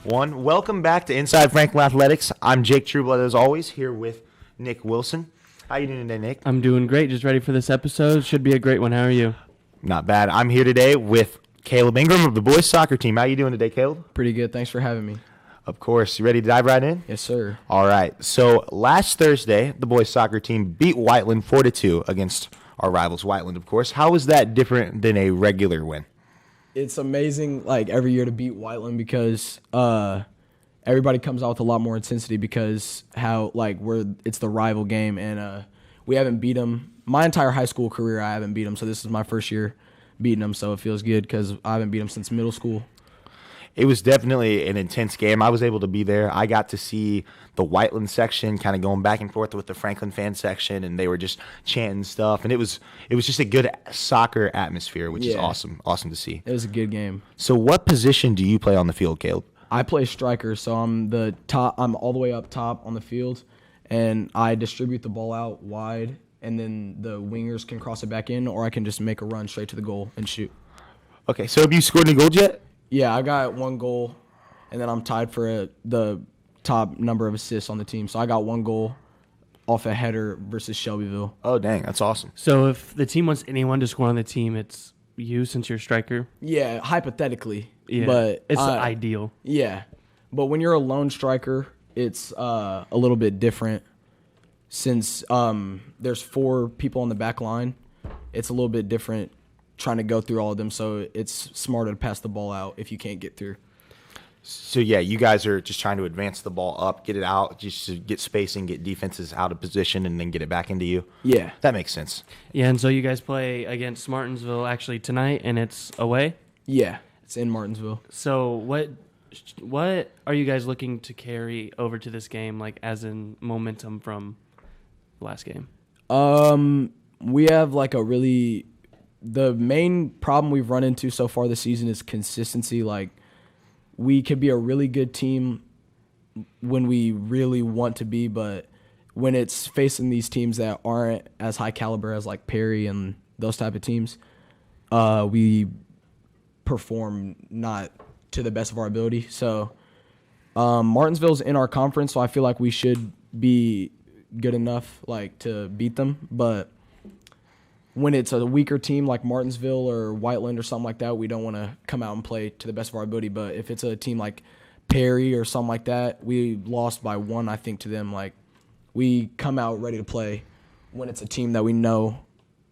1. Welcome back to Inside Franklin Athletics. I'm Jake Trueblood, as always, here with Nick Wilson. How you doing today, Nick? I'm doing great. Just ready for this episode. Should be a great one. How are you? Not bad. I'm here today with Caleb Ingram of the boys soccer team. How you doing today, Caleb? Pretty good. Thanks for having me. Of course. You ready to dive right in? Yes, sir. All right. So last Thursday, the boys soccer team beat Whiteland 4-2 against our rivals, Whiteland, of course. How was that different than a regular win? It's amazing, like, every year to beat Whiteland because everybody comes out with a lot more intensity because it's the rival game, and we haven't beat them. My entire high school career, I haven't beat them, so this is my first year beating them, so it feels good because I haven't beat them since middle school. It was definitely an intense game. I was able to be there. I got to see the Whiteland section kind of going back and forth with the Franklin fan section, and they were just chanting stuff. And it was just a good soccer atmosphere, which is awesome to see. It was a good game. So what position do you play on the field, Caleb? I play striker, so I'm all the way up top on the field, and I distribute the ball out wide, and then the wingers can cross it back in, or I can just make a run straight to the goal and shoot. Okay, so have you scored any goals yet? Yeah, I got one goal, and then I'm tied for the top number of assists on the team. So I got one goal off a header versus Shelbyville. Oh, dang, that's awesome. So if the team wants anyone to score on the team, it's you since you're a striker? Yeah, hypothetically. Yeah, but it's ideal. Yeah, but when you're a lone striker, it's a little bit different since there's 4 people on the back line. It's a little bit different trying to go through all of them, so it's smarter to pass the ball out if you can't get through. So, yeah, you guys are just trying to advance the ball up, get it out, just to get spacing, get defenses out of position, and then get it back into you? Yeah. That makes sense. Yeah, and so you guys play against Martinsville actually tonight, and it's away? Yeah, it's in Martinsville. So what are you guys looking to carry over to this game, like as in momentum from the last game? We have the main problem we've run into so far this season is consistency. Like, we could be a really good team when we really want to be, but when it's facing these teams that aren't as high caliber as like Perry and those type of teams, we perform not to the best of our ability. So Martinsville's in our conference, so I feel like we should be good enough to beat them, but when it's a weaker team like Martinsville or Whiteland or something like that, we don't want to come out and play to the best of our ability. But if it's a team like Perry or something like that, we lost by 1, I think, to them. Like, we come out ready to play when it's a team that we know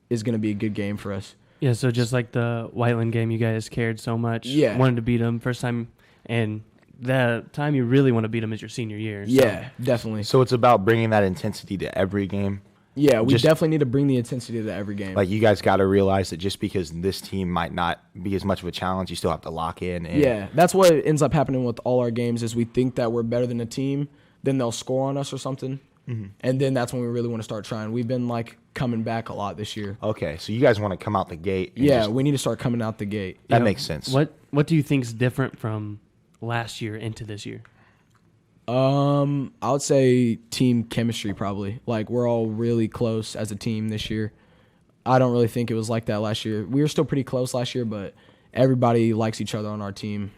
is going to be a good game for us. Yeah, so just like the Whiteland game, you guys cared so much. Yeah. Wanted to beat them first time, and the time you really want to beat them is your senior year. So. Yeah, definitely. So it's about bringing that intensity to every game? Yeah, we definitely need to bring the intensity to every game. Like, you guys got to realize that just because this team might not be as much of a challenge, you still have to lock in. Yeah, that's what ends up happening with all our games is we think that we're better than a team, then they'll score on us or something, and then that's when we really want to start trying. We've been, coming back a lot this year. Okay, so you guys want to come out the gate. Yeah, we need to start coming out the gate. That makes sense. What do you think is different from last year into this year? I would say team chemistry probably. We're all really close as a team this year. I don't really think it was like that last year. We were still pretty close last year, but everybody likes each other on our team.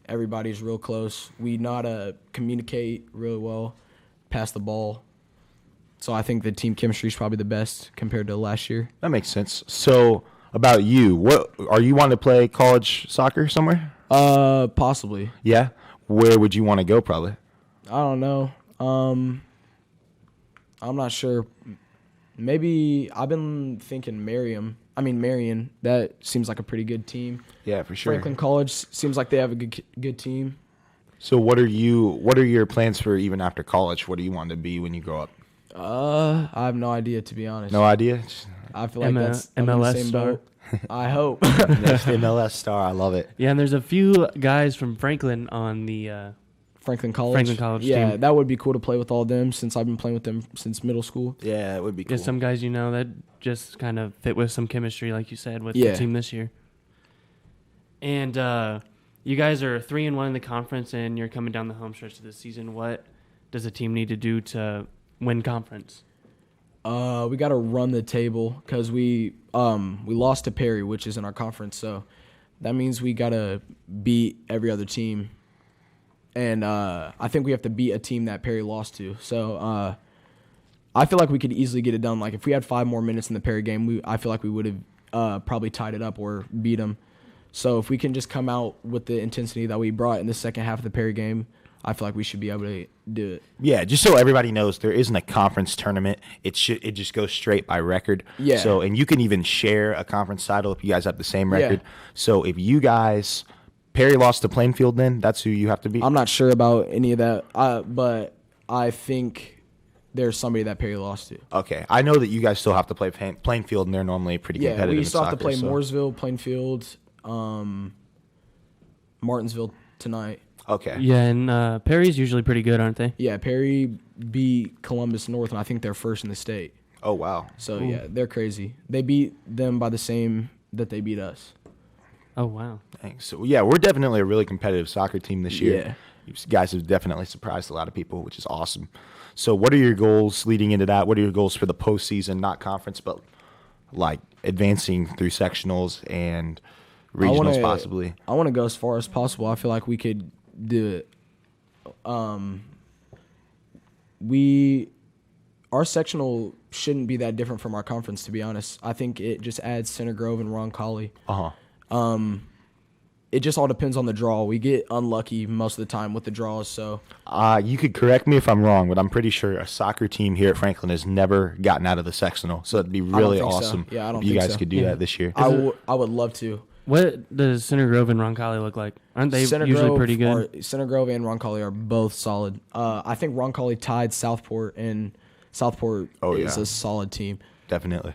Everybody's real close. We know how to communicate really well, pass the ball. So I think the team chemistry is probably the best compared to last year. That makes sense. So about you, what are you wanting to play college soccer somewhere? Possibly. Yeah? Where would you want to go probably? I don't know. I'm not sure. Maybe I've been thinking Marion. That seems like a pretty good team. Yeah, for sure. Franklin College seems like they have a good team. So what are your plans for even after college? What do you want to be when you grow up? I have no idea, to be honest. No idea? I feel like that's I'm in MLS the same star. boat. I hope. Next MLS star. I love it. Yeah, and there's a few guys from Franklin on the Franklin College yeah, team. That would be cool to play with all of them since I've been playing with them since middle school. Yeah, it would be cool. There's some guys that just kind of fit with some chemistry, like you said, with the team this year. And you guys are 3-1 in the conference, and you're coming down the home stretch of the season. What does a team need to do to win conference? We got to run the table because we lost to Perry, which is in our conference. So that means we got to beat every other team and I think we have to beat a team that Perry lost to. So I feel like we could easily get it done. Like if we had 5 more minutes in the Perry game, I feel like we would have probably tied it up or beat them. So if we can just come out with the intensity that we brought in the second half of the Perry game, I feel like we should be able to do it. Yeah, just so everybody knows, there isn't a conference tournament. It just goes straight by record. Yeah. So, and you can even share a conference title if you guys have the same record. Yeah. So if you guys, Perry lost to Plainfield, then that's who you have to beat. I'm not sure about any of that, but I think there's somebody that Perry lost to. Okay, I know that you guys still have to play Plainfield, and they're normally pretty competitive. Yeah, we still have soccer, to play Mooresville, Plainfield, Martinsville tonight. Okay. Yeah, and Perry's usually pretty good, aren't they? Yeah, Perry beat Columbus North, and I think they're first in the state. Oh, wow. So, yeah, they're crazy. They beat them by the same that they beat us. Oh, wow. Thanks. So, yeah, we're definitely a really competitive soccer team this year. Yeah. You guys have definitely surprised a lot of people, which is awesome. So what are your goals leading into that? What are your goals for the postseason, not conference, but like advancing through sectionals and regionals possibly? I want to go as far as possible. I feel like we could do it. Our sectional shouldn't be that different from our conference, to be honest. I think it just adds Center Grove and Roncalli. It just all depends on the draw. We get unlucky most of the time with the draws. So you could correct me if I'm wrong, but I'm pretty sure a soccer team here at Franklin has never gotten out of the sectional. So it'd be really awesome if you guys could do that this year. I would love to. What does Center Grove and Roncalli look like? Aren't they usually pretty good? Center Grove and Roncalli are both solid. I think Roncalli tied Southport, and Southport is a solid team. Definitely.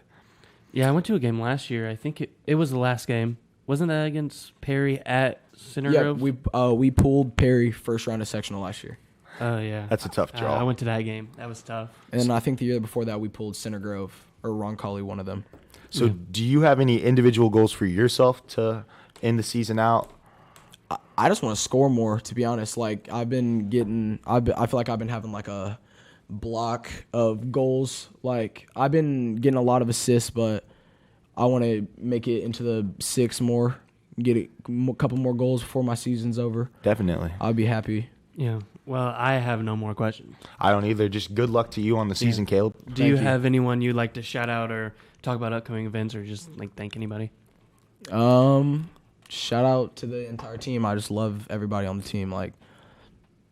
Yeah, I went to a game last year. I think it was the last game. Wasn't that against Perry at Center Grove? Yeah, we pulled Perry first round of sectional last year. Oh, yeah. That's a tough draw. I went to that game. That was tough. And I think the year before that we pulled Center Grove or Roncalli, one of them. So do you have any individual goals for yourself to end the season out? I just want to score more, to be honest. Like I feel like I've been having like a block of goals. Like I've been getting a lot of assists, but I want to make it into the 6 more, get a couple more goals before my season's over. Definitely. I'll be happy. Yeah. Well, I have no more questions. I don't either. Just good luck to you on the season, Caleb. Do you have anyone you'd like to shout out or talk about upcoming events or just like thank anybody? Shout out to the entire team. I just love everybody on the team. Like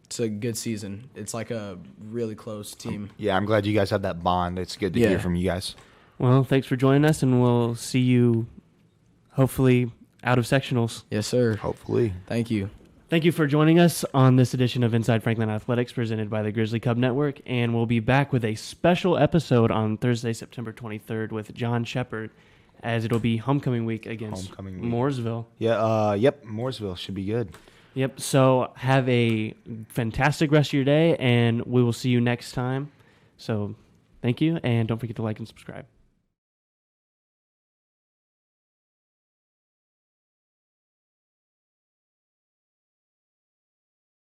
it's a good season. It's like a really close team. Yeah, I'm glad you guys have that bond. It's good to hear from you guys. Well, thanks for joining us, and we'll see you hopefully out of sectionals. Yes, sir. Hopefully. Thank you. Thank you for joining us on this edition of Inside Franklin Athletics presented by the Grizzly Cub Network, and we'll be back with a special episode on Thursday, September 23rd with John Shepard, as it'll be homecoming week against Mooresville. Yeah, Mooresville should be good. Yep, so have a fantastic rest of your day, and we will see you next time. So thank you, and don't forget to like and subscribe.